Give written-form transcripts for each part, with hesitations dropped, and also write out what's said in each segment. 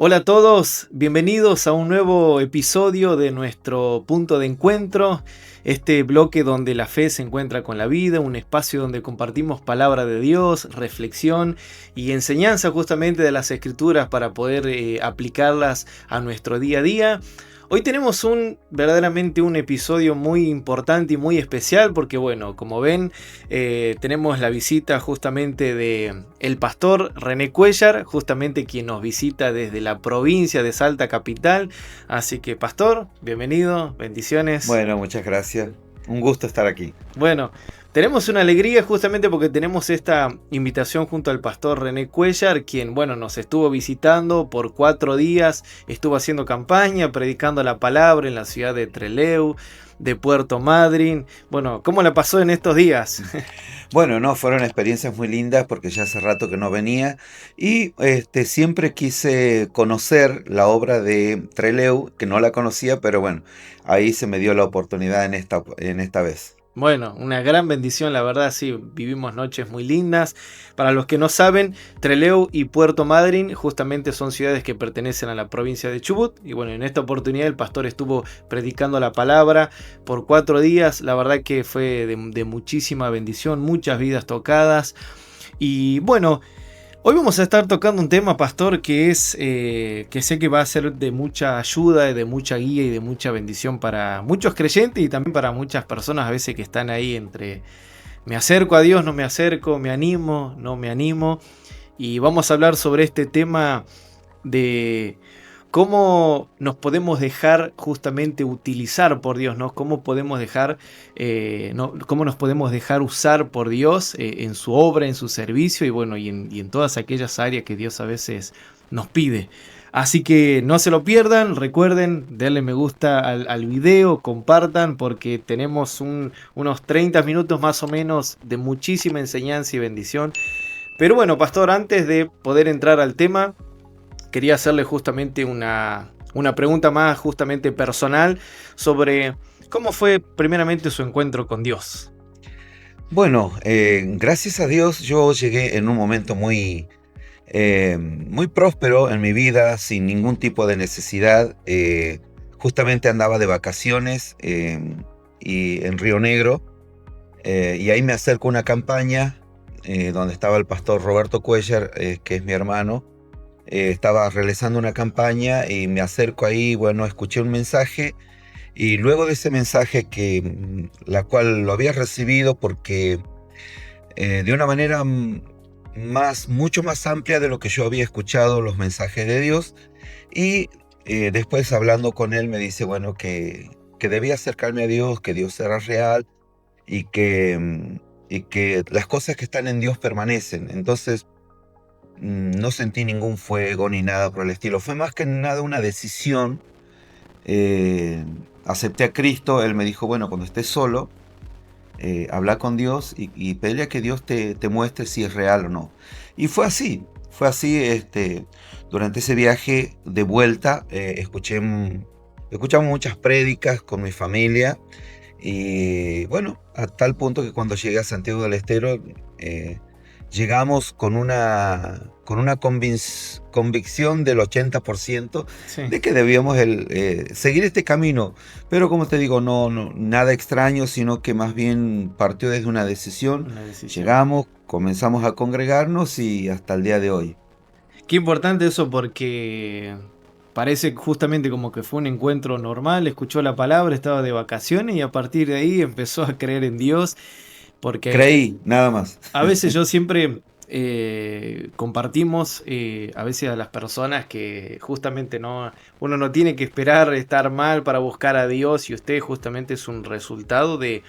Hola a todos, bienvenidos a un nuevo episodio de nuestro punto de encuentro, este bloque donde la fe se encuentra con la vida, un espacio donde compartimos palabra de Dios, reflexión y enseñanza justamente de las escrituras para poder aplicarlas a nuestro día a día. Hoy tenemos verdaderamente un episodio muy importante y muy especial porque bueno, como ven, tenemos la visita justamente de el pastor René Cuellar, justamente quien nos visita desde la provincia de Salta capital. Así que pastor, bienvenido, bendiciones. Bueno, muchas gracias. Un gusto estar aquí. Bueno, tenemos una alegría justamente porque tenemos esta invitación junto al pastor René Cuellar, quien, bueno, nos estuvo visitando por 4 días, estuvo haciendo campaña, predicando la palabra en la ciudad de Trelew, de Puerto Madryn. Bueno, ¿cómo la pasó en estos días? Bueno, no, fueron experiencias muy lindas porque ya hace rato que no venía y siempre quise conocer la obra de Trelew, que no la conocía, pero bueno, ahí se me dio la oportunidad en esta vez. Bueno, una gran bendición, la verdad, sí, vivimos noches muy lindas. Para los que no saben, Trelew y Puerto Madryn justamente son ciudades que pertenecen a la provincia de Chubut. Y bueno, en esta oportunidad el pastor estuvo predicando la palabra por 4 días. La verdad que fue de muchísima bendición, muchas vidas tocadas. Y bueno, hoy vamos a estar tocando un tema, pastor, que sé que va a ser de mucha ayuda, de mucha guía y de mucha bendición para muchos creyentes y también para muchas personas a veces que están ahí entre me acerco a Dios, no me acerco, me animo, no me animo. Y vamos a hablar sobre este tema de cómo nos podemos dejar justamente utilizar por Dios, ¿no? Cómo podemos dejar, cómo nos podemos dejar usar por Dios en su obra, en su servicio y bueno, y en todas aquellas áreas que Dios a veces nos pide. Así que no se lo pierdan, recuerden, denle me gusta al video, compartan porque tenemos unos 30 minutos más o menos de muchísima enseñanza y bendición. Pero bueno, pastor, antes de poder entrar al tema, quería hacerle justamente una pregunta más justamente personal sobre cómo fue primeramente su encuentro con Dios. Bueno, gracias a Dios yo llegué en un momento muy próspero en mi vida, sin ningún tipo de necesidad. Justamente andaba de vacaciones y en Río Negro. Y ahí me acerco a una campaña donde estaba el pastor Roberto Cuellar, que es mi hermano. Estaba realizando una campaña y me acerco ahí, bueno, escuché un mensaje y luego de ese mensaje la cual lo había recibido porque de una manera mucho más amplia de lo que yo había escuchado los mensajes de Dios y después hablando con él me dice, bueno, que debía acercarme a Dios, que Dios era real y que las cosas que están en Dios permanecen. Entonces no sentí ningún fuego ni nada por el estilo. Fue más que nada una decisión. Acepté a Cristo. Él me dijo, bueno, cuando estés solo, habla con Dios y pedirle a que Dios te muestre si es real o no. Y fue así. Fue así. Durante ese viaje de vuelta, escuchamos muchas prédicas con mi familia. Y bueno, a tal punto que cuando llegué a Santiago del Estero, llegamos con una convicción del 80% Sí, de que debíamos seguir este camino. Pero como te digo, no, nada extraño, sino que más bien partió desde una decisión. una decisión. Llegamos, comenzamos a congregarnos y hasta el día de hoy. Qué importante eso porque parece justamente como que fue un encuentro normal, escuchó la palabra, estaba de vacaciones y a partir de ahí empezó a creer en Dios porque Creí, nada más. a veces yo siempre compartimos a veces a las personas que justamente uno no tiene que esperar estar mal para buscar a Dios y usted justamente es un resultado de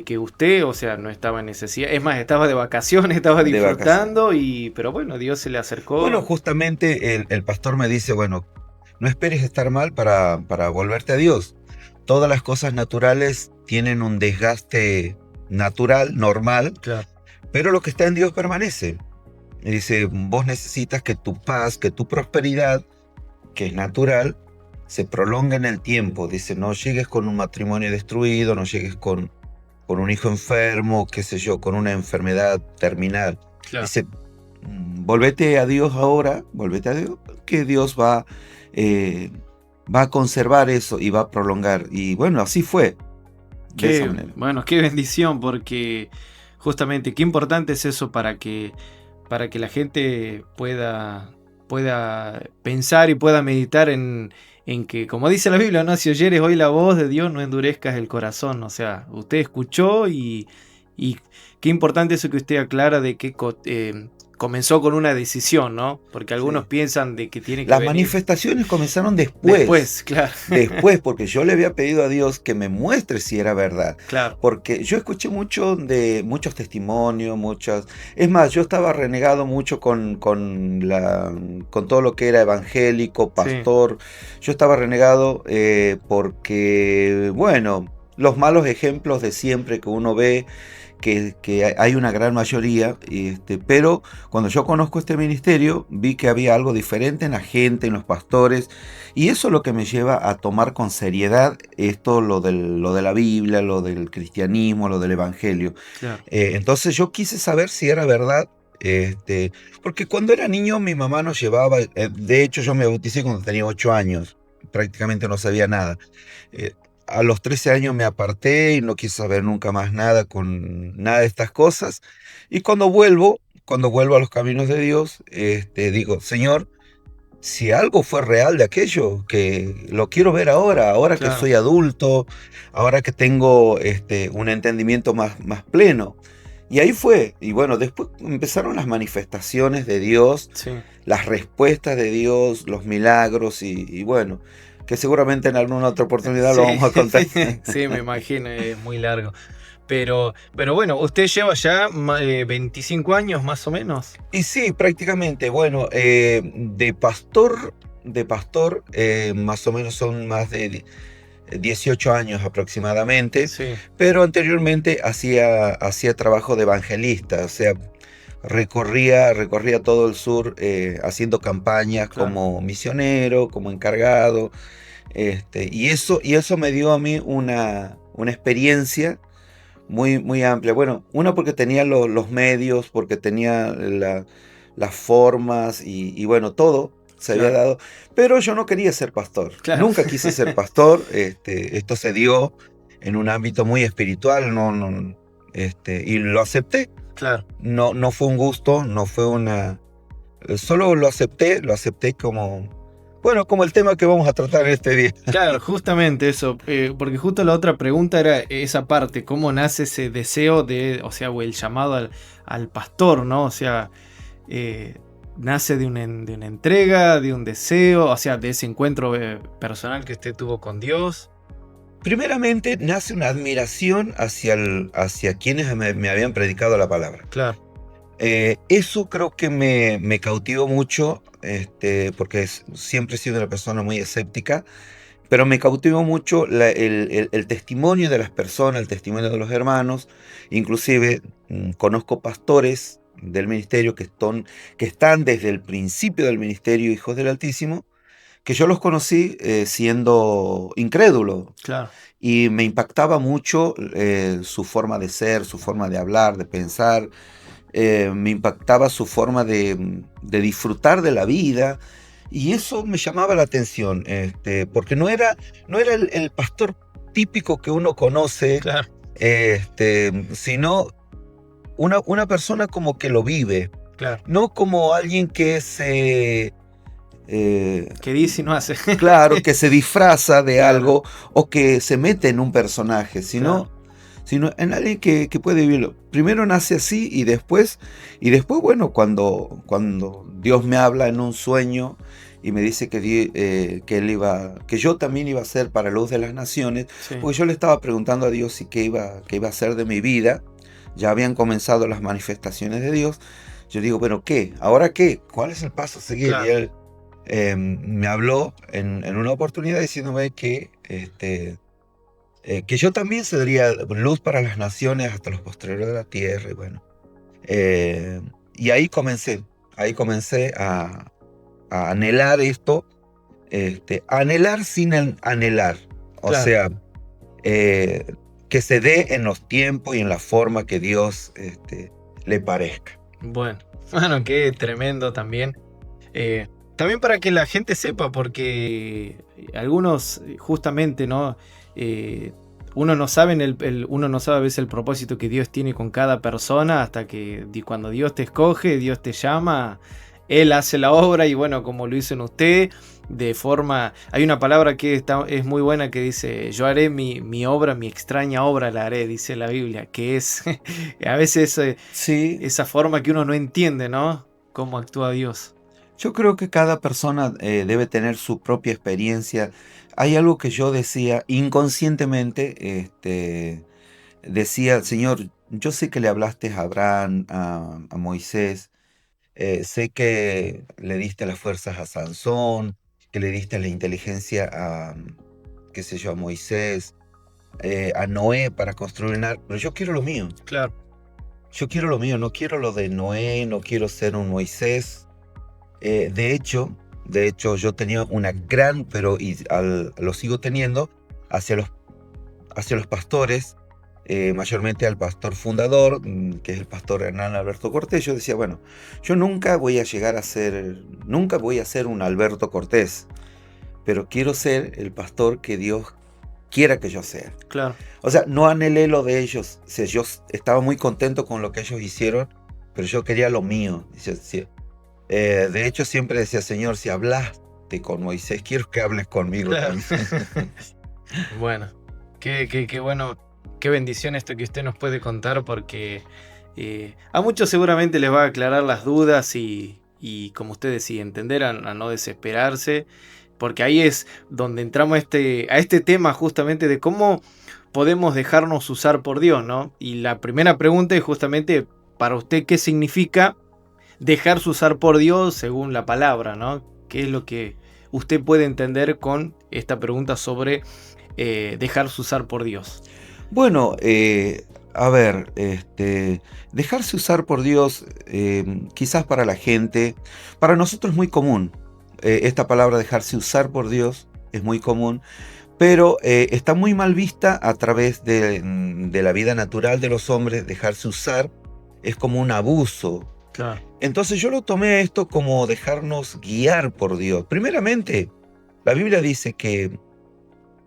que usted, o sea, no estaba en necesidad, es más, estaba de vacaciones, estaba De vacaciones. disfrutando pero bueno, Dios se le Bueno, acercó. justamente el pastor me dice, bueno, no esperes estar mal para volverte a Dios. Todas las cosas naturales tienen un desgaste natural, normal, Claro. pero lo que está en Dios permanece. Y dice, vos necesitas que tu paz, que tu prosperidad, que es natural, se prolongue en el tiempo. Dice, no llegues con un matrimonio destruido, no llegues con un hijo enfermo, qué sé yo, con una enfermedad terminal. Claro. Dice, volvete a Dios ahora, volvete a Dios, que Dios va a conservar eso y va a prolongar. Y bueno, así fue, de esa manera. Bueno, qué bendición, porque justamente qué importante es eso para que la gente pueda pensar y pueda meditar en que, como dice la Biblia, ¿no? Si oyeres hoy la voz de Dios, no endurezcas el corazón. O sea, usted escuchó y qué importante eso que usted aclara de que comenzó con una decisión, ¿no? Porque algunos Sí. piensan de que tiene que Las venir manifestaciones comenzaron después. después, claro. Después, porque yo le había pedido a Dios que me muestre si era verdad. Claro. Porque yo escuché muchos testimonios, Es más, yo estaba renegado mucho con todo lo que era evangélico, pastor. Sí. Yo estaba renegado porque, bueno, los malos ejemplos de siempre que uno ve, que hay una gran mayoría, pero cuando yo conozco este ministerio, vi que había algo diferente en la gente, en los pastores, y eso es lo que me lleva a tomar con seriedad esto, lo de la Biblia, lo del cristianismo, lo del evangelio. Claro. Entonces yo quise saber si era verdad, porque cuando era niño mi mamá nos llevaba, de hecho yo me bauticé cuando tenía 8 años, prácticamente no sabía nada. A los 13 años me aparté y no quise saber nunca más nada con nada de estas cosas. Y cuando vuelvo a los caminos de Dios, digo, Señor, si algo fue real de aquello, que lo quiero ver ahora claro. Que soy adulto, ahora que tengo un entendimiento más pleno. Y ahí fue. Y bueno, después empezaron las manifestaciones de Dios, sí. Las respuestas de Dios, los milagros y bueno, que seguramente en alguna otra oportunidad sí. Lo vamos a contar. Sí, me imagino, es muy largo. Pero bueno, usted lleva ya 25 años más o menos. Y sí, prácticamente. Bueno, de pastor, más o menos son más de 18 años aproximadamente. Sí. Pero anteriormente hacía trabajo de evangelista, o sea, recorría todo el sur haciendo campañas claro. Como misionero, como encargado. Y eso me dio a mí una experiencia muy amplia. Bueno, una porque tenía los medios, porque tenía las formas y bueno, todo se claro. Había dado. Pero yo no quería ser pastor. Claro. Nunca quise ser pastor. Esto se dio en un ámbito muy espiritual, y lo acepté. Claro. No fue un gusto, no fue una... Solo lo acepté como... Bueno, como el tema que vamos a tratar en este día. Claro, justamente eso, porque justo la otra pregunta era esa parte, ¿cómo nace ese deseo o el llamado al pastor, ¿no? O sea, nace de una entrega, de un deseo, o sea, de ese encuentro personal que usted tuvo con Dios. Primeramente, nace una admiración hacia quienes me habían predicado la palabra. Claro. Eso creo que me cautivó mucho, porque siempre he sido una persona muy escéptica, pero me cautivó mucho el testimonio de las personas, el testimonio de los hermanos. Inclusive conozco pastores del ministerio que están desde el principio del ministerio, hijos del Altísimo, que yo los conocí siendo incrédulo. Claro. Y me impactaba mucho su forma de ser, su forma de hablar, de pensar. Me impactaba su forma de disfrutar de la vida, y eso me llamaba la atención, porque no era el pastor típico que uno conoce, claro. Sino una persona como que lo vive, claro. No como alguien que que dice y no hace. Claro, que se disfraza de claro. Algo o que se mete en un personaje, sino en alguien que puede vivirlo. Primero nace así y después bueno, cuando Dios me habla en un sueño y me dice que yo también iba a ser para luz de las naciones, sí. Porque yo le estaba preguntando a Dios si qué iba a hacer de mi vida. Ya habían comenzado las manifestaciones de Dios. Yo digo, bueno, ¿qué? ¿Ahora qué? ¿Cuál es el paso a seguir? Claro. Y él me habló en una oportunidad diciéndome que yo también sería luz para las naciones hasta los postreros de la tierra. Y bueno, y ahí comencé a anhelar esto, anhelar sin anhelar, o claro. Sea, que se dé en los tiempos y en la forma que Dios le parezca. Bueno, bueno, qué tremendo también. Eh, También para que la gente sepa, porque algunos justamente, ¿no? Eh, uno no sabe uno no sabe a veces el propósito que Dios tiene con cada persona hasta que cuando Dios te escoge, Dios te llama, Él hace la obra y bueno, como lo hizo en usted, de forma... Hay una palabra que es muy buena que dice, yo haré mi obra, mi extraña obra la haré, dice la Biblia, que es a veces Sí, esa forma que uno no entiende, ¿no? Cómo actúa Dios. yo creo que cada persona debe tener su propia experiencia. Hay algo que yo decía inconscientemente, decía, Señor, yo sé que le hablaste a Abraham, a Moisés, sé que le diste las fuerzas a Sansón, que le diste la inteligencia a, qué sé yo, a Moisés, a Noé para construir un arca, pero yo quiero lo mío. Claro, Yo quiero lo mío, no quiero lo de Noé, no quiero ser un Moisés. De hecho, yo tenía una gran, pero lo sigo teniendo, hacia los pastores, mayormente al pastor fundador, que es el pastor Hernán Alberto Cortés. Yo decía, bueno, yo nunca voy a llegar a ser, nunca voy a ser un Alberto Cortés, pero quiero ser el pastor que Dios quiera que yo sea. claro. O sea, no anhelé lo de ellos. O sea, yo estaba muy contento con lo que ellos hicieron, pero yo quería lo mío. De hecho, siempre decía, Señor, si hablaste con Moisés, quiero que hables conmigo Claro. también. Bueno, qué bueno, qué bendición esto que usted nos puede contar porque a muchos seguramente les va a aclarar las dudas y como usted decía, entender a no desesperarse, porque ahí es donde entramos a este tema justamente de cómo podemos dejarnos usar por Dios, ¿no? Y la primera pregunta es justamente para usted, ¿qué significa dejarse usar por Dios según la palabra, ¿no? ¿Qué es lo que usted puede entender con esta pregunta sobre dejarse usar por Dios? Bueno, a ver, dejarse usar por Dios, quizás para la gente, para nosotros es muy común. Esta palabra dejarse usar por Dios es muy común, pero está muy mal vista a través de la vida natural de los hombres. Dejarse usar es como un abuso. Claro, Entonces yo lo tomé esto como dejarnos guiar por Dios. Primeramente, la Biblia dice que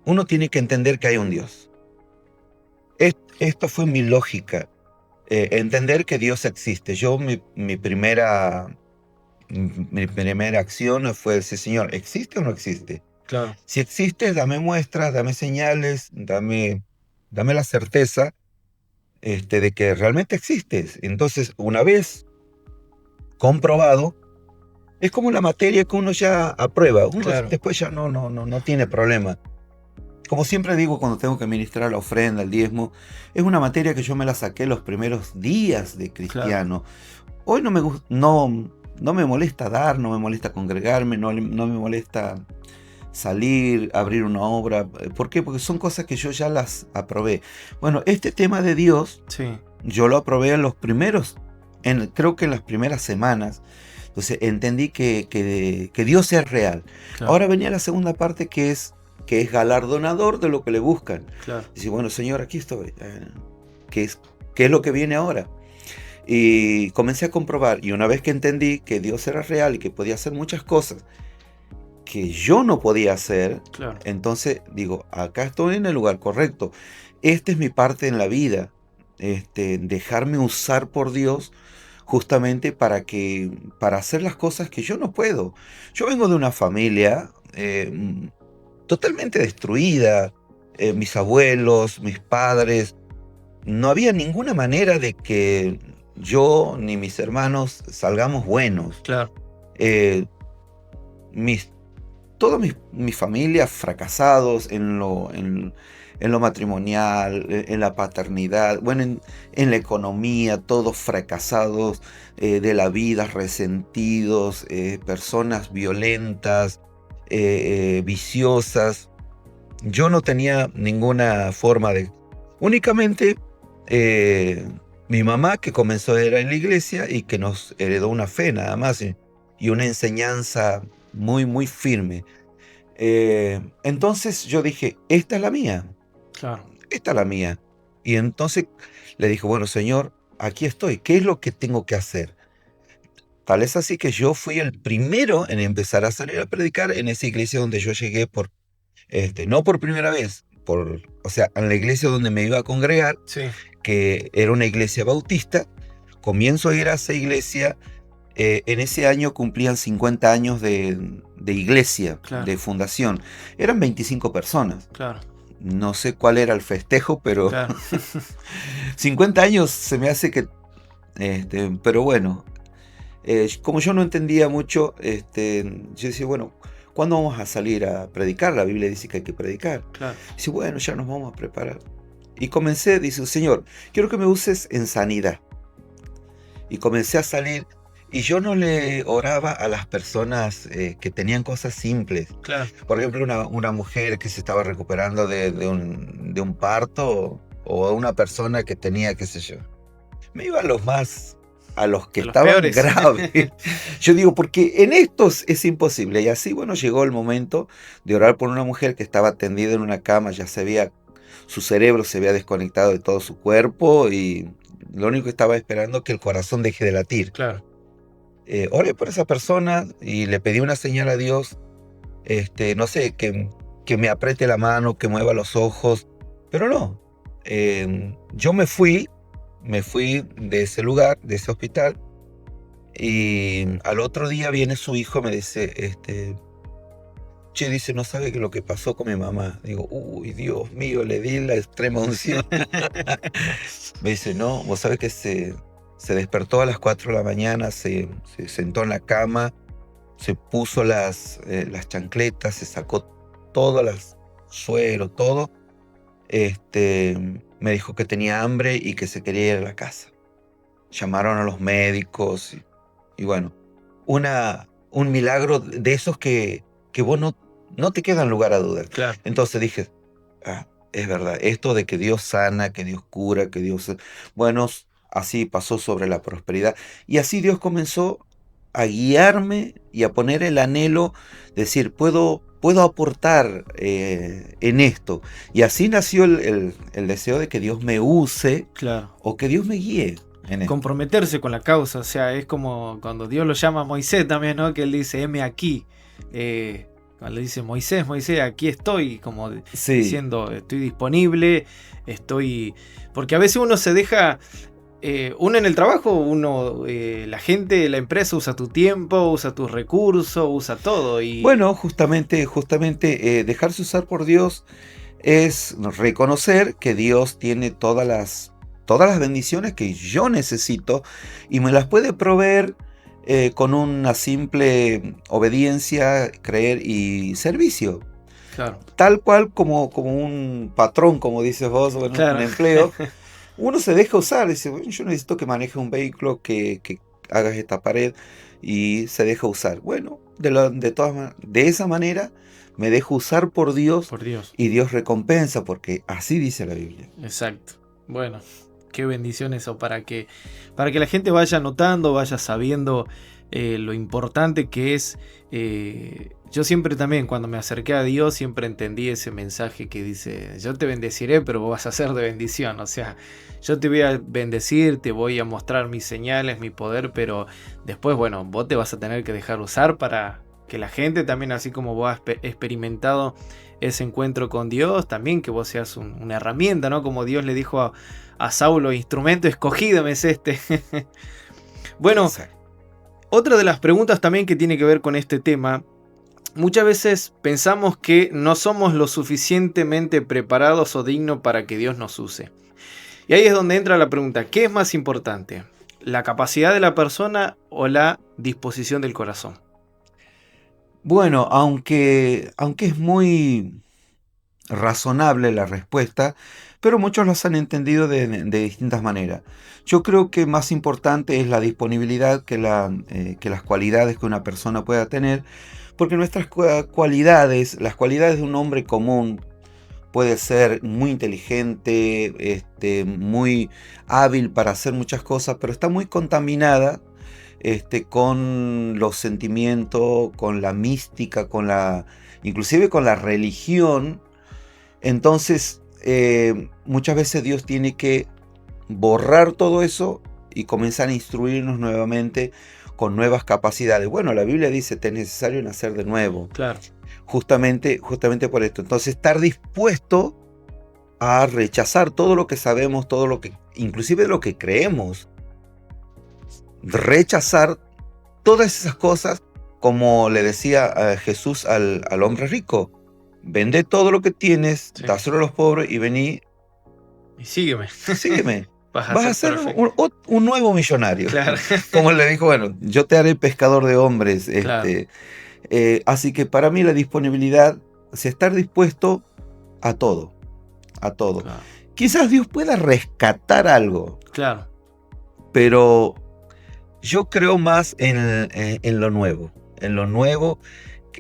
uno tiene que entender que hay un Dios. Esto fue mi lógica, entender que Dios existe. Mi primera acción fue decir, Señor, ¿existe o no existe? claro, Si existe, dame muestras, dame señales, dame la certeza de que realmente existes. Entonces, una vez comprobado, es como la materia que uno ya aprueba. Uno claro. después ya no tiene problema. Como siempre digo cuando tengo que ministrar la ofrenda, el diezmo, es una materia que yo me la saqué los primeros días de Claro, cristiano. Hoy no me molesta dar, no me molesta congregarme, no me molesta salir, abrir una obra. ¿Por qué? Porque son cosas que yo ya las aprobé. Bueno, este tema de Dios, sí, yo lo aprobé creo que en las primeras semanas. Entonces entendí que Dios es real. claro, Ahora venía la segunda parte que es galardonador de lo que le buscan. claro, Dice, bueno, Señor, aquí estoy. ¿Qué es lo que viene ahora? Y comencé a comprobar. Y una vez que entendí que Dios era real y que podía hacer muchas cosas que yo no podía hacer, claro, entonces digo, acá estoy en el lugar correcto. Esta es mi parte en la vida. Dejarme usar por Dios justamente para hacer las cosas que yo no puedo. Yo vengo de una familia totalmente destruida. Mis abuelos, mis padres, no había ninguna manera de que yo ni mis hermanos salgamos buenos. claro, Eh, mis, toda mi familia fracasados en lo matrimonial, en la paternidad, bueno, en la economía, todos fracasados de la vida, resentidos, personas violentas, viciosas. Yo no tenía ninguna forma de... Únicamente mi mamá, que comenzó a ir a la iglesia y que nos heredó una fe nada más, y una enseñanza muy, muy firme. Entonces yo dije, esta es la mía, claro, esta es la mía. Y entonces le dije, bueno, Señor, aquí estoy, ¿qué es lo que tengo que hacer? Tal es así que yo fui el primero en empezar a salir a predicar en esa iglesia donde yo llegué no por primera vez, o sea, en la iglesia donde me iba a congregar, Sí, que era una iglesia bautista. Comienzo a ir a esa iglesia. En ese año cumplían 50 años de iglesia, claro, de fundación. Eran 25 personas. claro, No sé cuál era el festejo, pero claro. 50 años se me hace que... pero bueno, como yo no entendía mucho, yo decía, bueno, ¿cuándo vamos a salir a predicar? La Biblia dice que hay que predicar. Claro, Dice, bueno, ya nos vamos a preparar. Y comencé, dice, Señor, quiero que me uses en sanidad. Y comencé a salir, y yo no le oraba a las personas que tenían cosas simples. claro. Por ejemplo, una mujer que se estaba recuperando de un parto, o una persona que tenía, qué sé yo. Me iba a los que De los estaban peores. graves. Yo digo, porque en estos es imposible. Y así, bueno, llegó el momento de orar por una mujer que estaba tendida en una cama, su cerebro se había desconectado de todo su cuerpo, y lo único que estaba esperando que el corazón deje de latir. Claro, Oré por esa persona y le pedí una señal a Dios, no sé, que me apriete la mano, que mueva los ojos, pero no. Yo me fui de ese lugar, de ese hospital, y al otro día viene su hijo y me dice, che, dice, no sabe lo que pasó con mi mamá. Digo, uy, Dios mío, le di la extrema unción. Me dice, no, vos sabés que se despertó a las 4 de la mañana, se sentó en la cama, se puso las chancletas, se sacó todas las suero, todo. Me dijo que tenía hambre y que se quería ir a la casa. Llamaron a los médicos y bueno, un milagro de esos que vos no te quedan lugar a dudar. claro. Entonces dije, es verdad, esto de que Dios sana, que Dios cura, que Dios... Bueno, así pasó sobre la prosperidad. Y así Dios comenzó a guiarme y a poner el anhelo, decir, puedo aportar en esto. Y así nació el deseo de que Dios me use, Claro. o que Dios me guíe en esto. Comprometerse con la causa, o sea, es como cuando Dios lo llama a Moisés también, ¿no? Que él dice, heme aquí. Cuando le dice, Moisés, Moisés, aquí estoy, como Sí. diciendo, estoy disponible, porque a veces uno se deja, uno en el trabajo, la gente, la empresa usa tu tiempo, usa tus recursos, usa todo. Y Bueno, justamente dejarse usar por Dios es reconocer que Dios tiene todas las bendiciones que yo necesito y me las puede proveer con una simple obediencia, creer y servicio. claro, Tal cual como un patrón, como dices vos, bueno, claro. un empleo. Uno se deja usar, dice, bueno, yo necesito que maneje un vehículo, que hagas esta pared, y se deja usar. Bueno, de esa manera me dejo usar por Dios, Por Dios. y Dios recompensa, porque así dice la Biblia. Exacto. Bueno, qué bendición eso, para que la gente vaya notando, vaya sabiendo lo importante que es. Yo siempre también, cuando me acerqué a Dios, siempre entendí ese mensaje que dice, yo te bendeciré, pero vos vas a ser de bendición. O sea, yo te voy a bendecir, te voy a mostrar mis señales, mi poder, pero después, bueno, vos te vas a tener que dejar usar para que la gente también, así como vos has experimentado ese encuentro con Dios, también que vos seas una herramienta, ¿no? Como Dios le dijo a Saulo, instrumento escogido me es este. Bueno, Exacto. otra de las preguntas también que tiene que ver con este tema, muchas veces pensamos que no somos lo suficientemente preparados o dignos para que Dios nos use. Y ahí es donde entra la pregunta, ¿qué es más importante? ¿La capacidad de la persona o la disposición del corazón? Bueno, aunque es muy razonable la respuesta, pero muchos las han entendido de distintas maneras. Yo creo que más importante es la disponibilidad que las cualidades que una persona pueda tener, porque nuestras cualidades, las cualidades de un hombre común, puede ser muy inteligente, muy hábil para hacer muchas cosas, pero está muy contaminada con los sentimientos, con la mística, inclusive con la religión. Entonces, muchas veces Dios tiene que borrar todo eso y comenzar a instruirnos nuevamente con nuevas capacidades. Bueno, la Biblia dice que es necesario nacer de nuevo. Claro. Justamente por esto. Entonces, estar dispuesto a rechazar todo lo que sabemos, todo lo que, inclusive lo que creemos. Rechazar todas esas cosas, como le decía Jesús al hombre rico. Vende todo lo que tienes, Sí. dáselo a los pobres y vení. Y sígueme. Sígueme. Vas Vas a ser perfecto. un nuevo millonario. Claro. Como le dijo, bueno, yo te haré pescador de hombres. Claro. Así que para mí la disponibilidad es estar dispuesto a todo. A todo. Claro. Quizás Dios pueda rescatar algo. Claro. Pero yo creo más en lo nuevo. En lo nuevo,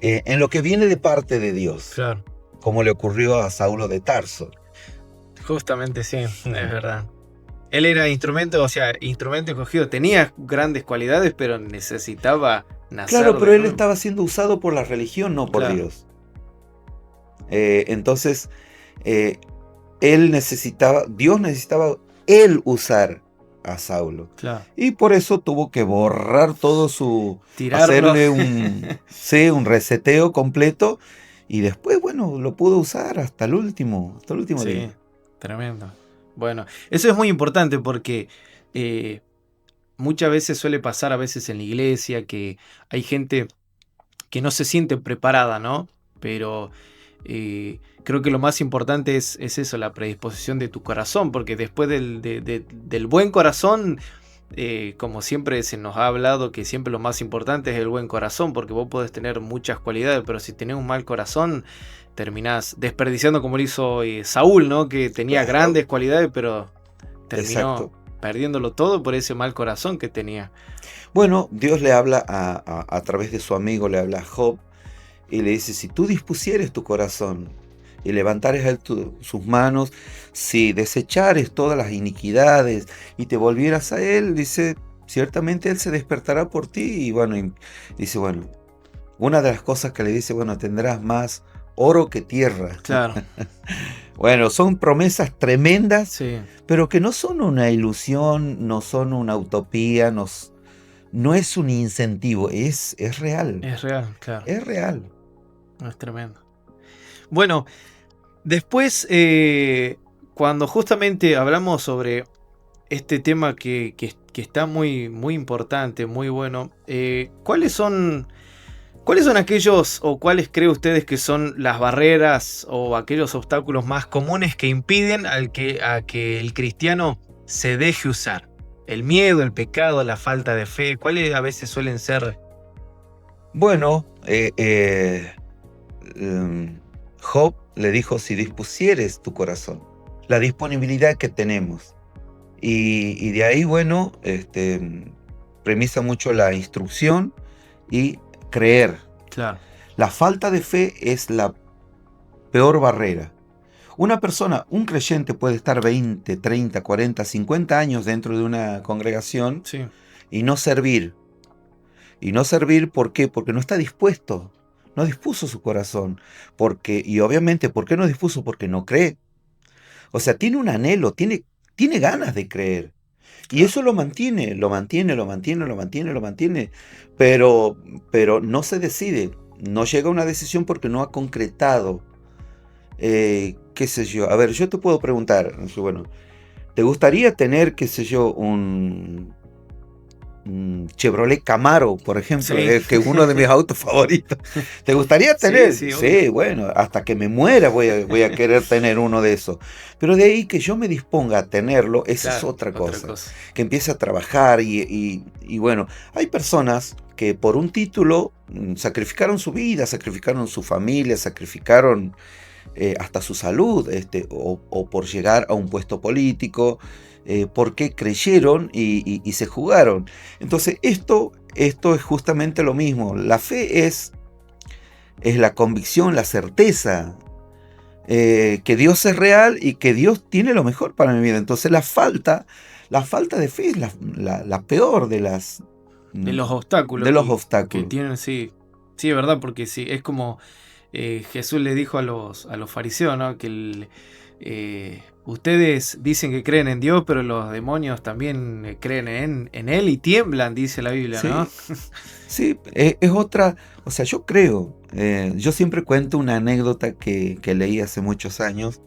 en lo que viene de parte de Dios. Claro. Como le ocurrió a Saulo de Tarso. Justamente sí, es verdad. Él era instrumento escogido. Tenía grandes cualidades, pero necesitaba nacer. Claro, pero de él nuevo. estaba siendo usado por la religión, no por Claro. Dios. Entonces, Dios necesitaba él usar a Saulo. Claro. Y por eso tuvo que borrar todo Tirarlo. hacerle un reseteo completo. Y después, bueno, lo pudo usar hasta el último Sí, día. tremendo. Bueno, eso es muy importante porque muchas veces suele pasar a veces en la iglesia que hay gente que no se siente preparada, ¿no? Pero creo que lo más importante es eso, la predisposición de tu corazón, porque después del buen corazón, como siempre se nos ha hablado, que siempre lo más importante es el buen corazón, porque vos podés tener muchas cualidades, pero si tenés un mal corazón, terminás desperdiciando como lo hizo Saúl, ¿no? Que tenía Claro. grandes cualidades, pero terminó Exacto. perdiéndolo todo por ese mal corazón que tenía. Bueno, Dios le habla a través de su amigo, le habla a Job y le dice, si tú dispusieres tu corazón y levantares a él sus manos, si desechares todas las iniquidades y te volvieras a él, dice, ciertamente él se despertará por ti. Y bueno, dice, bueno, una de las cosas que le dice, bueno, tendrás más oro que tierra. Claro. Bueno, son promesas tremendas, Sí. pero que no son una ilusión, no son una utopía, no es un incentivo, es real. Es real, claro. Es real. Es tremendo. Bueno, después, cuando justamente hablamos sobre este tema que está muy, muy importante, muy bueno, ¿cuáles son aquellos o cuáles cree ustedes que son las barreras o aquellos obstáculos más comunes que impiden a que el cristiano se deje usar? El miedo, el pecado, la falta de fe, ¿cuáles a veces suelen ser? Bueno, Job le dijo, si dispusieres tu corazón, la disponibilidad que tenemos. Y de ahí, bueno, premisa mucho la instrucción y creer. Claro. La falta de fe es la peor barrera. Una persona, un creyente puede estar 20, 30, 40, 50 años dentro de una congregación Sí. y no servir. Y no servir, ¿por qué? Porque no está dispuesto. No dispuso su corazón. Y obviamente, ¿por qué no dispuso? Porque no cree. O sea, tiene un anhelo, tiene ganas de creer. Y eso lo mantiene. Pero no se decide. No llega a una decisión porque no ha concretado. ¿Qué sé yo? A ver, yo te puedo preguntar. Bueno, ¿te gustaría tener, qué sé yo, un Chevrolet Camaro, por ejemplo, Sí. que es uno de mis autos favoritos? ¿Te gustaría tener? Sí, Sí, bueno, hasta que me muera voy a querer tener uno de esos. Pero de ahí que yo me disponga a tenerlo, esa es Claro, otra cosa. Que empiece a trabajar y bueno, hay personas que por un título sacrificaron su vida, sacrificaron su familia, sacrificaron hasta su salud, o por llegar a un puesto político, porque creyeron y se jugaron. Entonces esto es justamente lo mismo. La fe es la convicción, la certeza que Dios es real y que Dios tiene lo mejor para mi vida. Entonces la falta de fe es la peor de los obstáculos. De los obstáculos. Que tienen, sí. Sí, es verdad, porque sí, es como Jesús le dijo a los fariseos, ¿no? Que ustedes dicen que creen en Dios, pero los demonios también creen en Él y tiemblan, dice la Biblia, ¿no? Sí, sí, es otra, o sea, yo creo, yo siempre cuento una anécdota que leí hace muchos años,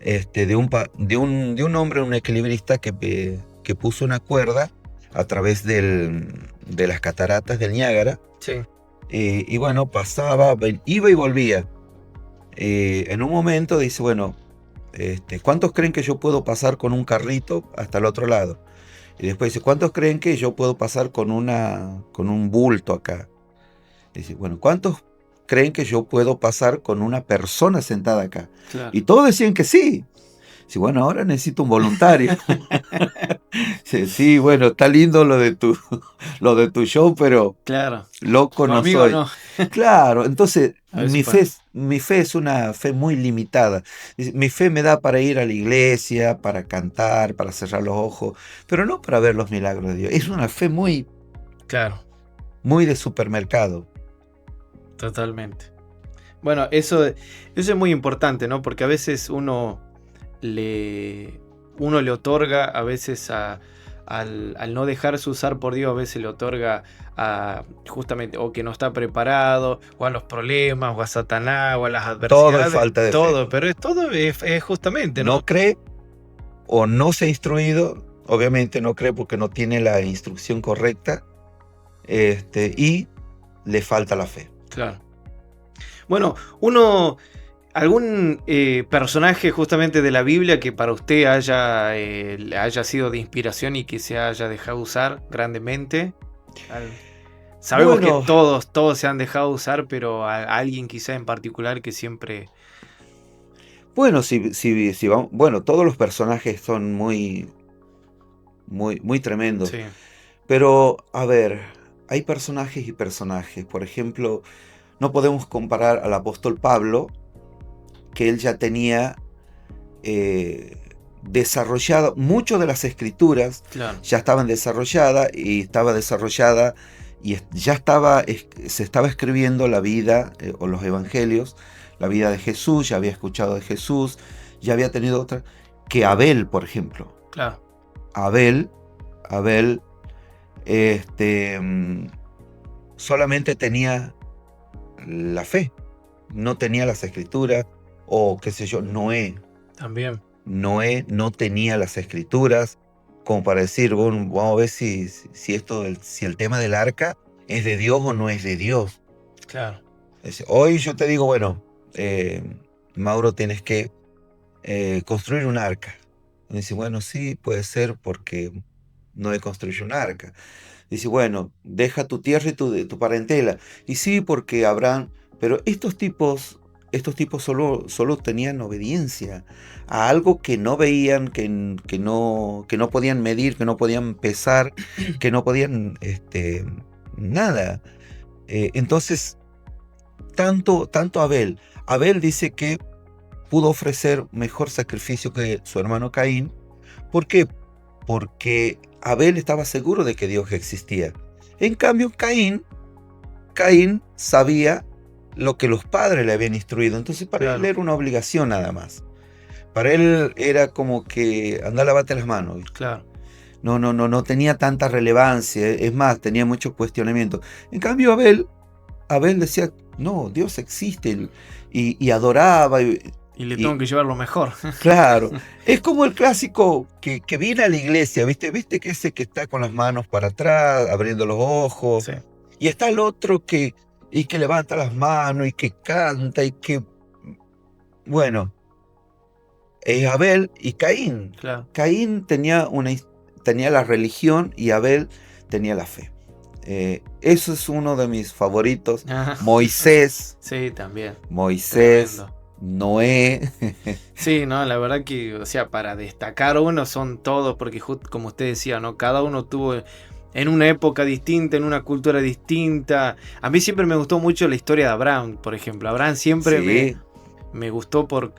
de un hombre, un equilibrista que puso una cuerda a través de las cataratas del Niágara. Sí. Y bueno, pasaba, iba y volvía. En un momento dice, bueno, ¿cuántos creen que yo puedo pasar con un carrito hasta el otro lado? Y después dice, ¿cuántos creen que yo puedo pasar con un bulto acá? Dice, bueno, ¿cuántos creen que yo puedo pasar con una persona sentada acá? Claro. Y todos decían que sí. Sí, bueno, ahora necesito un voluntario. Sí, bueno, está lindo lo de tu show, pero Claro. loco no Conmigo soy. no. Claro, entonces A ver si mi fe es una fe muy limitada. Mi fe me da para ir a la iglesia, para cantar, para cerrar los ojos, pero no para ver los milagros de Dios. Es una fe muy, Claro, muy de supermercado. totalmente. Bueno, eso es muy importante, ¿no? Porque a veces uno le otorga, a veces al no dejarse usar por Dios, a veces le otorga a justamente o que no está preparado, o a los problemas, o a Satanás, o a las adversidades. Todo es falta de todo, fe. pero todo es justamente, ¿no? No cree o no se ha instruido, obviamente no cree porque no tiene la instrucción correcta, y le falta la fe. Claro. Bueno, ¿algún personaje justamente de la Biblia que para usted haya sido de inspiración y que se haya dejado usar grandemente? Sabemos Bueno, que todos se han dejado usar, pero a alguien quizá en particular que siempre... bueno, si vamos, bueno, todos los personajes son muy, muy, muy tremendos. Sí, Pero, a ver, hay personajes y personajes. Por ejemplo, no podemos comparar al apóstol Pablo, que él ya tenía desarrollado, muchas de las escrituras claro, ya estaban desarrolladas y estaba desarrollada y se estaba escribiendo la vida o los evangelios, la vida de Jesús, ya había escuchado de Jesús, ya había tenido otra, que Abel, por ejemplo. claro, Abel, solamente tenía la fe, no tenía las escrituras, o qué sé yo, Noé también, no tenía las escrituras, como para decir, bueno, vamos a ver si el tema del arca es de Dios o no es de Dios. claro, Hoy yo te digo, bueno, Mauro, tienes que construir un arca. Y dice, bueno, sí, puede ser porque Noé construyó un arca. Dice, bueno, deja tu tierra y tu parentela. Y sí, porque Abraham, pero estos tipos solo tenían obediencia a algo que no veían, que no podían medir, que no podían pesar, que no podían nada. Entonces, tanto Abel. Abel dice que pudo ofrecer mejor sacrificio que su hermano Caín. ¿Por qué? Porque Abel estaba seguro de que Dios existía. En cambio, Caín sabía lo que los padres le habían instruido. Entonces para él era una obligación nada más. Para él era como que andar a lavarte las manos. claro. No tenía tanta relevancia. Es más, tenía muchos cuestionamientos. En cambio, Abel decía, no, Dios existe. Y adoraba. Y le tengo que llevar lo mejor. Claro, es como el clásico que viene a la iglesia, ¿viste? ¿Viste que ese que está con las manos para atrás, abriendo los ojos? Sí, Y está el otro que levanta las manos y que canta y que... Bueno, Abel y Caín. claro. Caín tenía la religión y Abel tenía la fe. Eso es uno de mis favoritos. Moisés. Sí, también. Moisés. Tremendo. Noé. Sí, no, la verdad que, o sea, para destacar uno son todos, porque como usted decía, ¿no? Cada uno tuvo en una época distinta, en una cultura distinta. A mí siempre me gustó mucho la historia de Abraham, por ejemplo. Abraham siempre Sí. me gustó por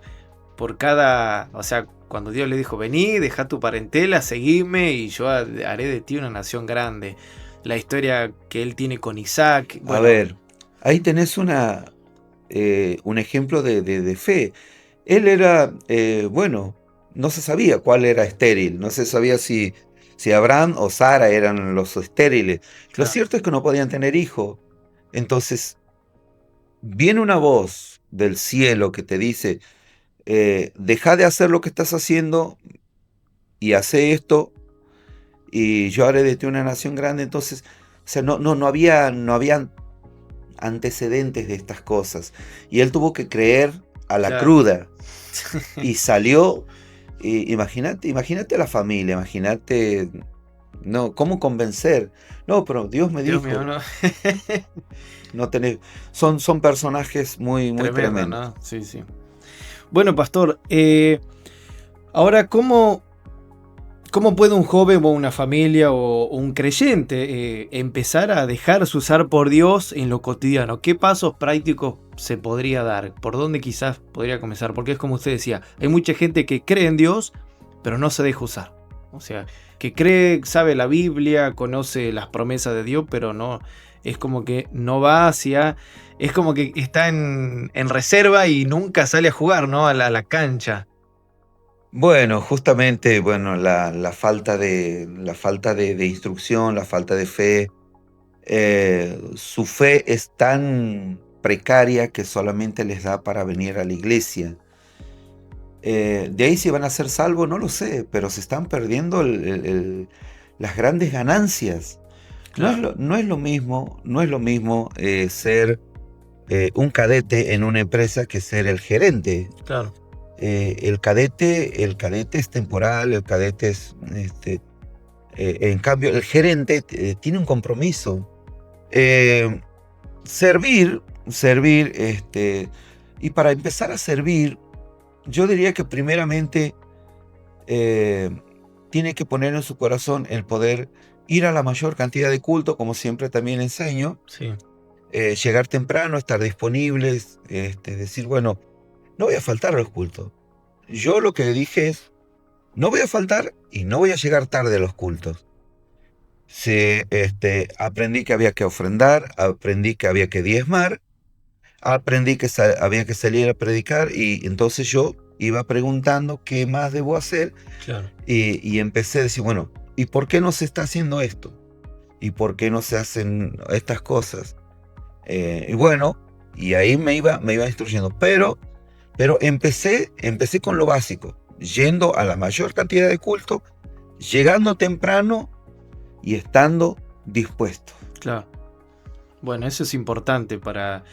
cada, o sea, cuando Dios le dijo, vení, deja tu parentela, seguime y yo haré de ti una nación grande. La historia que él tiene con Isaac. Bueno, A ver, ahí tenés un ejemplo de fe. Él era, bueno, no se sabía cuál era estéril, no se sabía si Abraham o Sara eran los estériles. Lo Claro. cierto es que no podían tener hijo. Entonces, viene una voz del cielo que te dice, deja de hacer lo que estás haciendo y hace esto, y yo haré de ti una nación grande. Entonces, o sea, no había antecedentes de estas cosas. Y él tuvo que creer a la Claro. cruda. Y salió, imagínate a la familia, imagínate, no, ¿cómo convencer? No, pero Dios me Dios mío, dijo, no. no tenés, son personajes muy, muy Tremendo, tremendos. ¿no? Sí, sí. Bueno, pastor, ahora, ¿cómo puede un joven o una familia o un creyente empezar a dejarse usar por Dios en lo cotidiano? ¿Qué pasos prácticos se podría dar? ¿Por dónde quizás podría comenzar? Porque es como usted decía, hay mucha gente que cree en Dios, pero no se deja usar. O sea, que cree, sabe la Biblia, conoce las promesas de Dios, pero no, es como que no va hacia... Es como que está en reserva y nunca sale a jugar, ¿no? A la cancha. Bueno, justamente, bueno, la falta de instrucción, la falta de fe, su fe es tan precaria que solamente les da para venir a la iglesia. De ahí si van a ser salvos, no lo sé, pero se están perdiendo las grandes ganancias. Claro, No es lo mismo, ser un cadete en una empresa que ser el gerente. claro. El cadete es temporal, el cadete es, en cambio, el gerente tiene un compromiso. Eh, servir, y para empezar a servir, yo diría que primeramente eh, tiene que poner en su corazón el poder ir a la mayor cantidad de culto, como siempre también enseño, Sí, llegar temprano, estar disponibles, decir, bueno, no voy a faltar a los cultos. Yo lo que dije es, no voy a faltar y no voy a llegar tarde a los cultos. Aprendí que había que ofrendar, aprendí que había que diezmar, aprendí que había que salir a predicar, y entonces yo iba preguntando qué más debo hacer, claro. y empecé a decir, bueno, ¿y por qué no se está haciendo esto? ¿Y por qué no se hacen estas cosas? Y bueno, y ahí me iba instruyendo, pero empecé con lo básico, yendo a la mayor cantidad de culto, llegando temprano y estando dispuesto. Claro. Bueno, eso es importante para...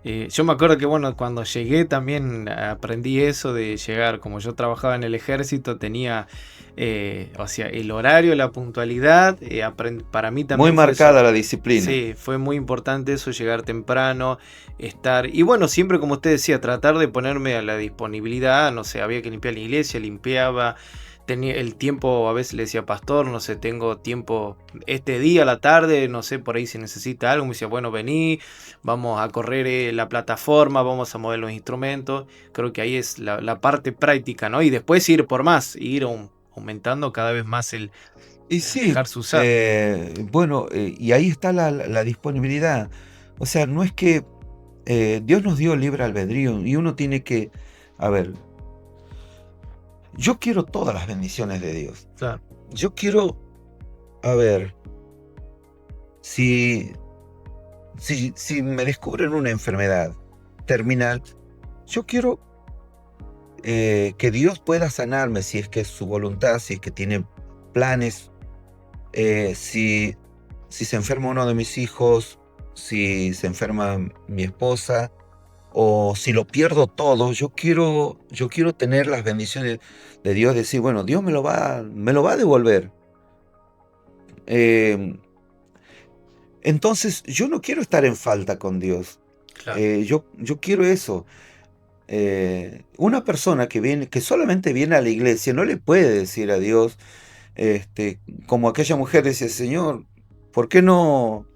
yo me acuerdo que, bueno, cuando llegué también aprendí eso de llegar. Como yo trabajaba en el ejército, tenía, o sea, el horario, la puntualidad. Para mí Muy también fue eso. marcada la disciplina. Sí, fue muy importante eso, llegar temprano, estar... Y bueno, siempre como usted decía, tratar de ponerme a la disponibilidad. No sé, había que limpiar la iglesia, limpiaba. Tenía el tiempo, a veces le decía, pastor, no sé, tengo tiempo este día a la tarde, no sé, por ahí si necesita algo. Me decía, bueno, vení, vamos a correr la plataforma, vamos a mover los instrumentos. Creo que ahí es la parte práctica, ¿no? Y después ir por más, ir aumentando cada vez más el Y sí, dejarse usar. bueno, y ahí está la disponibilidad. O sea, no es que Dios nos dio libre albedrío y uno tiene que, a ver, yo quiero todas las bendiciones de Dios. Claro, Yo quiero, a ver, si, si me descubren una enfermedad terminal, yo quiero que Dios pueda sanarme si es que es su voluntad, si es que tiene planes. Si se enferma uno de mis hijos, si se enferma mi esposa, o si lo pierdo todo, yo quiero tener las bendiciones de Dios, decir, bueno, Dios me lo va a devolver. Eh, entonces, yo no quiero estar en falta con Dios. claro, Yo quiero eso. Una persona que solamente viene a la iglesia, no le puede decir a Dios, como aquella mujer decía, Señor, ¿por qué no,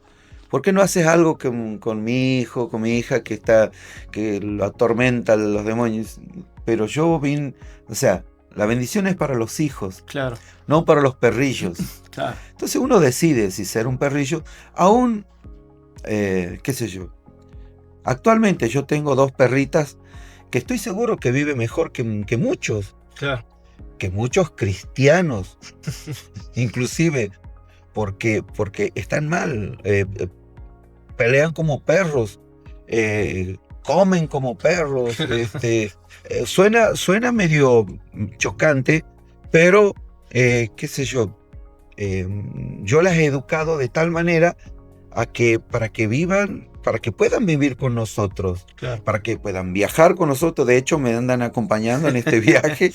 ¿por qué no haces algo con mi hijo, con mi hija que lo atormentan los demonios? Pero yo vine, o sea, la bendición es para los hijos, claro, no para los perrillos. claro. Entonces uno decide si ser un perrillo, aún, qué sé yo, Actualmente yo tengo 2 perritas que estoy seguro que viven mejor que muchos, Claro. que muchos cristianos, inclusive, porque están mal, pelean como perros, comen como perros, suena medio chocante, pero qué sé yo las he educado de tal manera para que vivan, para que puedan vivir con nosotros, Claro. para que puedan viajar con nosotros. De hecho, me andan acompañando en este viaje.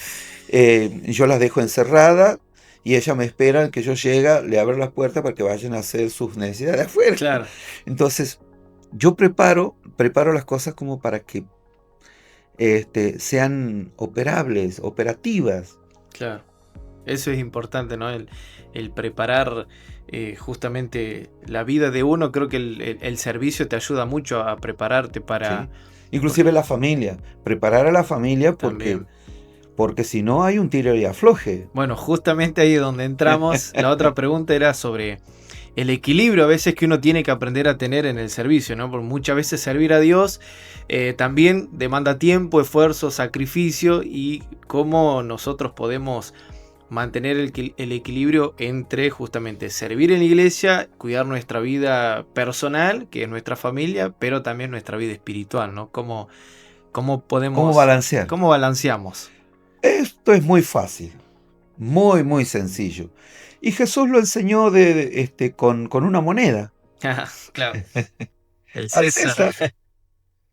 Yo las dejo encerradas y ellas me esperan que yo llegue, le abro las puertas para que vayan a hacer sus necesidades afuera. Claro. Entonces, yo preparo las cosas como para que sean operativas. Claro. Eso es importante, ¿no? El preparar justamente la vida de uno. Creo que el servicio te ayuda mucho a prepararte para... ¿Sí? Inclusive la familia, preparar a la familia También. porque si no hay un tiro y afloje. Bueno, justamente ahí es donde entramos. La otra pregunta era sobre el equilibrio a veces que uno tiene que aprender a tener en el servicio, ¿no? Porque muchas veces servir a Dios también demanda tiempo, esfuerzo, sacrificio, y cómo nosotros podemos mantener el equilibrio entre justamente servir en la iglesia, cuidar nuestra vida personal, que es nuestra familia, pero también nuestra vida espiritual, ¿no? ¿Cómo podemos... ¿Cómo balancear? ¿Cómo balanceamos? Esto es muy fácil, muy, muy sencillo. Y Jesús lo enseñó con una moneda. Claro. El Al César. César.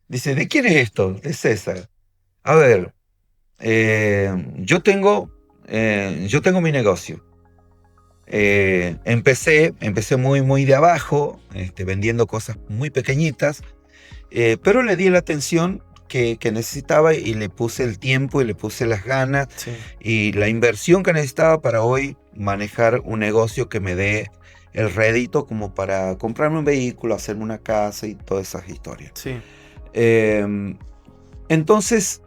Dice, ¿de quién es esto? De César. A ver, yo tengo mi negocio. Empecé muy, muy de abajo, vendiendo cosas muy pequeñitas, pero le di la atención que necesitaba y le puse el tiempo y le puse las ganas Sí. y la inversión que necesitaba para hoy manejar un negocio que me dé el rédito como para comprarme un vehículo, hacerme una casa y todas esas historias. Sí. Entonces,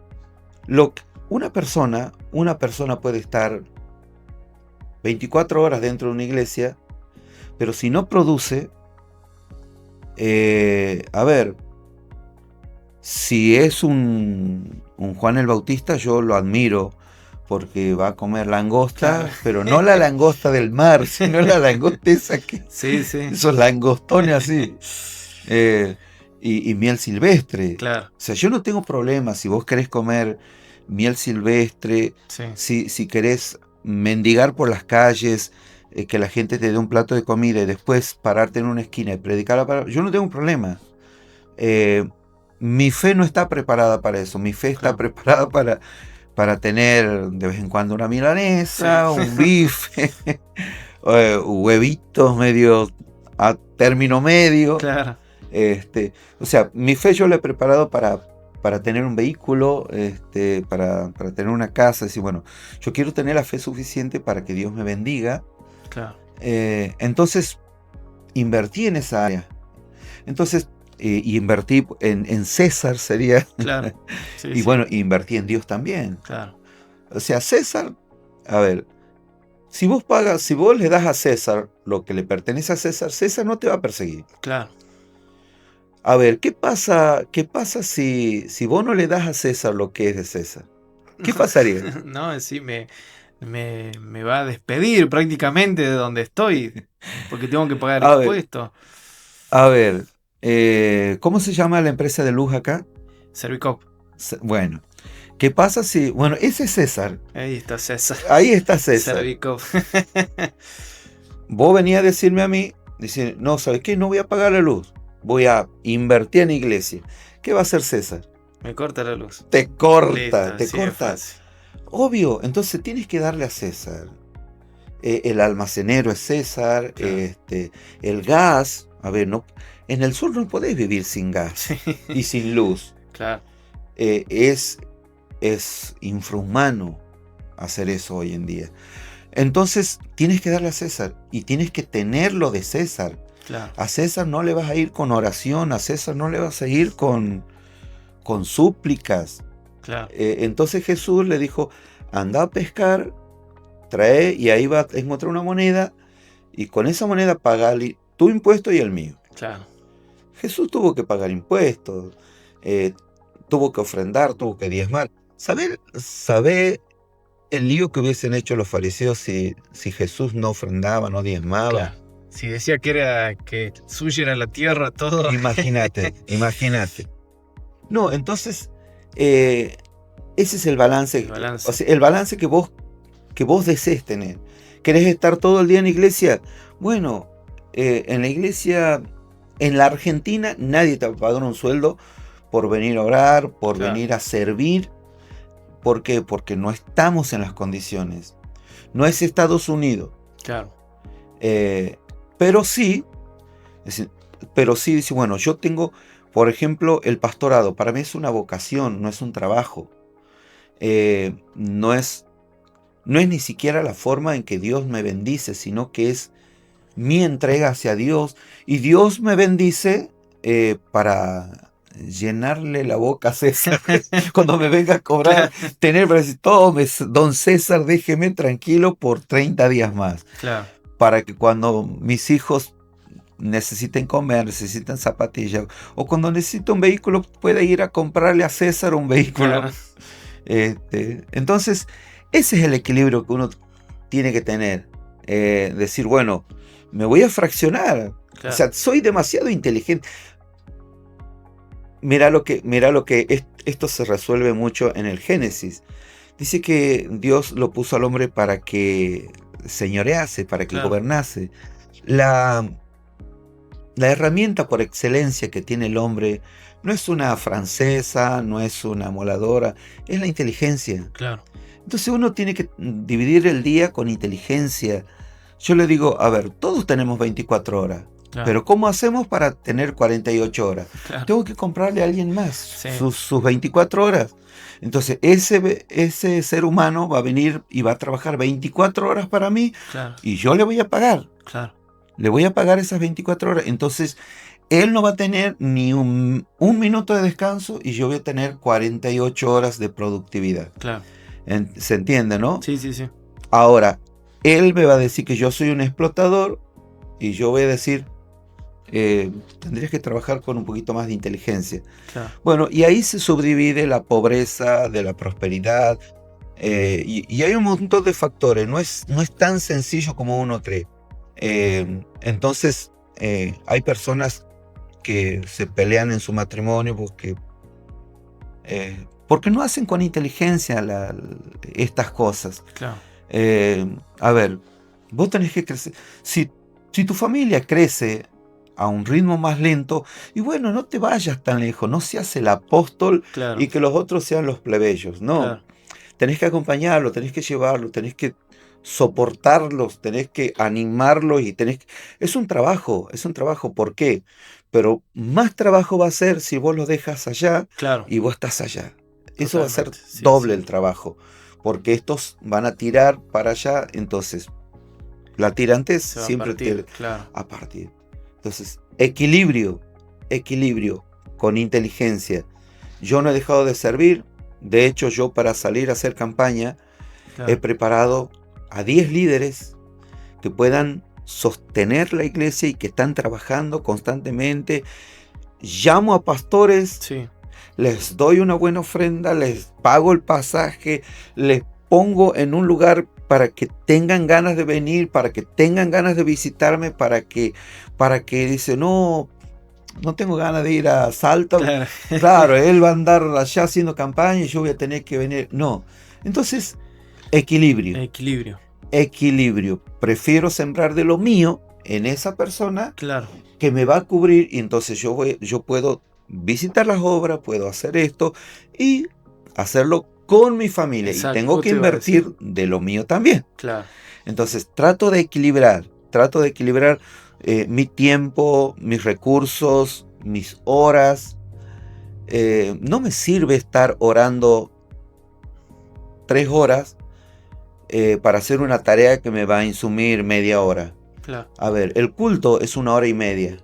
una persona puede estar 24 horas dentro de una iglesia, pero si no produce, a ver, si es un Juan el Bautista, yo lo admiro porque va a comer langosta, Claro. pero no la langosta del mar, sino la langosta esa Sí, sí. esos langostones así, y miel silvestre. Claro. O sea, yo no tengo problema si vos querés comer miel silvestre, Sí. si querés mendigar por las calles, que la gente te dé un plato de comida y después pararte en una esquina y predicar la palabra, yo no tengo un problema. Mi fe no está preparada para eso. Mi fe está Claro. preparada para tener de vez en cuando una milanesa, un bife, huevitos medio a término medio. Claro. O sea, mi fe yo la he preparado para tener un vehículo, para tener una casa. Decir, bueno, yo quiero tener la fe suficiente para que Dios me bendiga. Claro. Entonces, invertí en esa área. Entonces, y invertí en César sería. Claro. Sí, Y sí. bueno, invertí en Dios también. Claro. O sea, César, a ver, si vos le das a César lo que le pertenece a César, César no te va a perseguir. Claro. A ver, ¿qué pasa si vos no le das a César lo que es de César? ¿Qué pasaría? No, sí, me va a despedir prácticamente de donde estoy, porque tengo que pagar A ver. impuestos. A ver, ¿cómo se llama la empresa de luz acá? Servicop. Bueno, ¿qué pasa si... Bueno, ese es César. Ahí está César. Ahí está César. Servicop. Vos venías a decirme a mí, decir, no, ¿sabes qué? No voy a pagar la luz. Voy a invertir en iglesia. ¿Qué va a hacer César? Me corta la luz. Te corta, Listo, te sí, es corta. fácil. Obvio, entonces tienes que darle a César. El almacenero es César, Claro. el gas. A ver, no, en el sur no podés vivir sin gas Sí. y sin luz. Claro. Es infrahumano hacer eso hoy en día. Entonces tienes que darle a César y tienes que tenerlo de César. Claro. A César no le vas a ir con oración, a César no le vas a ir con súplicas. Claro. Entonces Jesús le dijo, anda a pescar, trae y ahí va a encontrar una moneda y con esa moneda pagale tu impuesto y el mío. Claro. Jesús tuvo que pagar impuestos, eh, tuvo que ofrendar, tuvo que diezmar. ¿Sabe el lío que hubiesen hecho los fariseos si Jesús no ofrendaba, no diezmaba? Claro. Si decía que suya era la tierra, todo. Imagínate, imagínate. No, entonces, ese es el balance, El balance. o sea, el balance que vos desees tener. ¿Querés estar todo el día en la iglesia? Bueno, en la iglesia, en la Argentina, nadie te va a pagar un sueldo por venir a orar, por Claro. venir a servir. ¿Por qué? Porque no estamos en las condiciones. No es Estados Unidos. Claro. Pero sí, dice, bueno, yo tengo, por ejemplo, el pastorado. Para mí es una vocación, no es un trabajo. No es ni siquiera la forma en que Dios me bendice, sino que es mi entrega hacia Dios. Y Dios me bendice para llenarle la boca a César cuando me venga a cobrar, tener para decir, tome, don César, déjeme tranquilo por 30 días más. Claro. Para que cuando mis hijos necesiten comer, necesiten zapatillas, o cuando necesito un vehículo, pueda ir a comprarle a César un vehículo. Claro. Entonces, ese es el equilibrio que uno tiene que tener. Decir, bueno, me voy a fraccionar. Claro. O sea, soy demasiado inteligente. Mira lo que esto se resuelve mucho en el Génesis. Dice que Dios lo puso al hombre para que señorease, para que Claro. gobernase. La herramienta por excelencia que tiene el hombre no es una francesa, no es una moladora, es la inteligencia. Claro. Entonces uno tiene que dividir el día con inteligencia. Yo le digo, a ver, todos tenemos 24 horas. Claro. Pero ¿cómo hacemos para tener 48 horas? Claro. Tengo que comprarle a alguien más Sí. sus 24 horas. Entonces ese ser humano va a venir y va a trabajar 24 horas para mí. Claro. Y yo le voy a pagar. Claro. Le voy a pagar esas 24 horas. Entonces él no va a tener ni un minuto de descanso y yo voy a tener 48 horas de productividad. Claro. ¿Se entiende, no? Sí, sí, sí. Ahora, él me va a decir que yo soy un explotador y yo voy a decir, tendrías que trabajar con un poquito más de inteligencia. Claro. Bueno, y ahí se subdivide la pobreza de la prosperidad, y hay un montón de factores, no es tan sencillo como uno cree. Entonces, hay personas que se pelean en su matrimonio porque no hacen con inteligencia estas cosas. Claro. A ver, vos tenés que crecer. Si tu familia crece a un ritmo más lento, y bueno, no te vayas tan lejos, no seas el apóstol Claro. y que los otros sean los plebeyos, no. Claro. Tenés que acompañarlo, tenés que llevarlo, tenés que soportarlos, tenés que animarlos y es un trabajo, ¿por qué? Pero más trabajo va a ser si vos lo dejas allá Claro. y vos estás allá. Eso va a ser Totalmente. Sí, doble sí. el trabajo, porque estos van a tirar para allá, entonces la tirante Se va siempre a partir. te Claro. a partir. Entonces, equilibrio con inteligencia. Yo no he dejado de servir, de hecho yo para salir a hacer campaña Claro. he preparado a 10 líderes que puedan sostener la iglesia y que están trabajando constantemente. Llamo a pastores, Sí. les doy una buena ofrenda, les pago el pasaje, les pongo en un lugar para que tengan ganas de venir, para que tengan ganas de visitarme, para que dice, no tengo ganas de ir a Salta. Claro. Claro, él va a andar allá haciendo campaña y yo voy a tener que venir. No. Entonces, equilibrio. Prefiero sembrar de lo mío en esa persona Claro. que me va a cubrir, y entonces yo puedo visitar las obras, puedo hacer esto y hacerlo con mi familia. Exacto, Y tengo que te iba a invertir decir. de lo mío también. Claro. Entonces trato de equilibrar mi tiempo, mis recursos, mis horas. No me sirve estar orando 3 horas para hacer una tarea que me va a insumir media hora. Claro. A ver, el culto es 1 hora y media.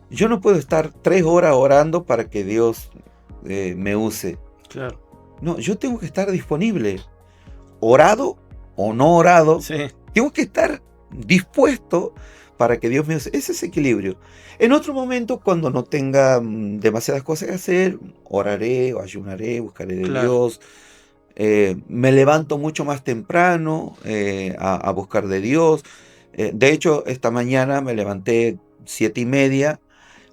Yo no puedo estar 3 horas orando para que Dios me use. Claro. No, yo tengo que estar disponible. Orado o no orado, Sí. tengo que estar dispuesto para que Dios me use. Es ese equilibrio. En otro momento, cuando no tenga demasiadas cosas que hacer, oraré o ayunaré, buscaré de Claro. Dios. Me levanto mucho más temprano a buscar de Dios. De hecho, esta mañana me levanté 7:30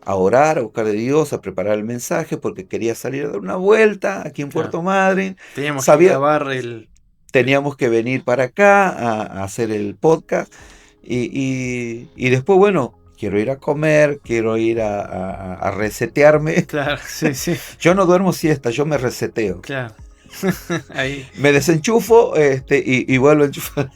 a orar, a buscar de Dios, a preparar el mensaje, porque quería salir a dar una vuelta aquí en Claro. Puerto Madryn. Teníamos que Sabía, grabar el... teníamos que venir para acá a hacer el podcast. Y después, bueno, quiero ir a comer, quiero ir a resetearme. Claro, sí, sí, Yo no duermo siesta, yo me reseteo. claro. Ahí, Me desenchufo y vuelvo a enchufar.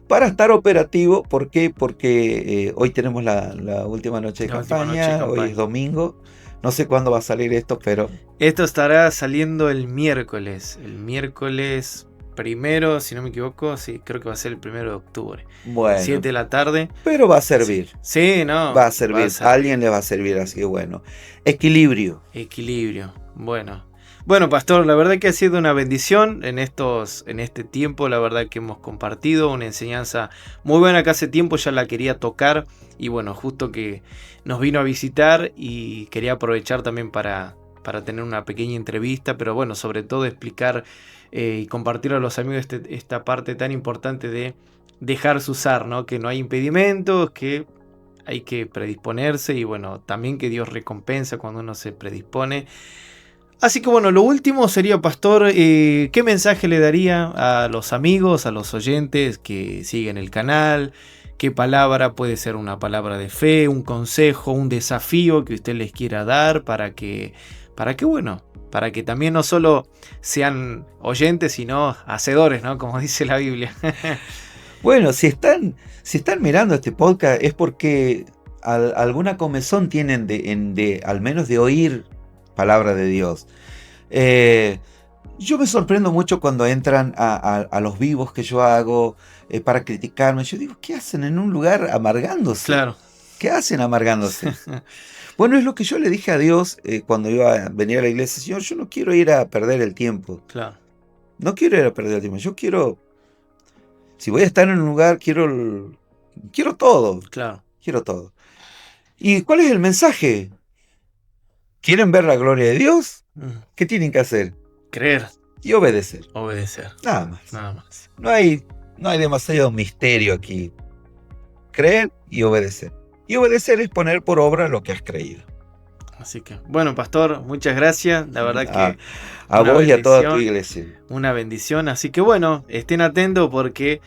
Para estar operativo, ¿por qué? Porque hoy tenemos la última noche de la última noche de campaña, hoy campaña. es domingo. No sé cuándo va a salir esto, pero Esto estará saliendo el miércoles. El miércoles primero, si no me equivoco, sí, creo que va a ser el 1 de octubre. bueno, 7 de la tarde. pero va a Sí, servir. sí, no. Va a servir, a alguien le va a servir, así que bueno. Equilibrio. Equilibrio. Bueno. Bueno, pastor, la verdad que ha sido una bendición en este tiempo, la verdad que hemos compartido una enseñanza muy buena que hace tiempo ya la quería tocar y bueno, justo que nos vino a visitar y quería aprovechar también para tener una pequeña entrevista, pero bueno, sobre todo explicar y compartir a los amigos esta parte tan importante de dejarse usar, ¿no? Que no hay impedimentos, que hay que predisponerse y bueno, también que Dios recompensa cuando uno se predispone. Así que bueno, lo último sería, pastor, ¿qué mensaje le daría a los amigos, a los oyentes que siguen el canal? ¿Qué palabra puede ser una palabra de fe, un consejo, un desafío que usted les quiera dar para que bueno, para que también no solo sean oyentes, sino hacedores, ¿no? Como dice la Biblia. Bueno, si están mirando este podcast es porque alguna comezón tienen de al menos de oír palabra de Dios. Yo me sorprendo mucho cuando entran a los vivos que yo hago para criticarme. Yo digo, ¿qué hacen en un lugar amargándose? Claro. ¿Qué hacen amargándose? Bueno, es lo que yo le dije a Dios cuando iba a venir a la iglesia. Señor, yo no quiero ir a perder el tiempo. Claro. No quiero ir a perder el tiempo. Yo quiero, si voy a estar en un lugar, quiero todo. Claro. Quiero todo. ¿Y cuál es el mensaje? ¿Quieren ver la gloria de Dios? ¿Qué tienen que hacer? Creer. Y obedecer. Obedecer. Nada más. Nada más. No hay demasiado misterio aquí. Creer y obedecer. Y obedecer es poner por obra lo que has creído. Así que, bueno, pastor, muchas gracias. La verdad que a una vos y a toda tu bendición, iglesia. Una bendición. Así que bueno, estén atentos porque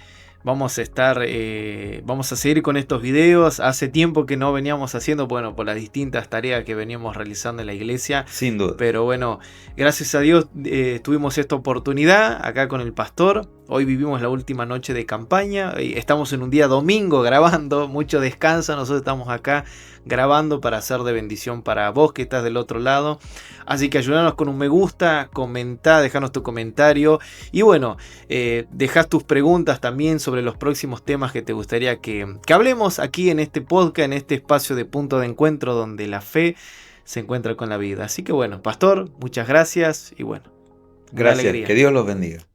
vamos a seguir con estos videos. Hace tiempo que no veníamos haciendo, bueno, por las distintas tareas que veníamos realizando en la iglesia. Sin duda. Pero bueno, gracias a Dios tuvimos esta oportunidad acá con el pastor. Hoy vivimos la última noche de campaña. Estamos en un día domingo grabando. Mucho descanso. Nosotros estamos acá grabando para ser de bendición para vos que estás del otro lado. Así que ayúdanos con un me gusta, comentá, dejanos tu comentario. Y bueno, dejás tus preguntas también sobre los próximos temas que te gustaría que hablemos aquí en este podcast, en este espacio de punto de encuentro donde la fe se encuentra con la vida. Así que bueno, pastor, muchas gracias y bueno, gracias, que Dios los bendiga.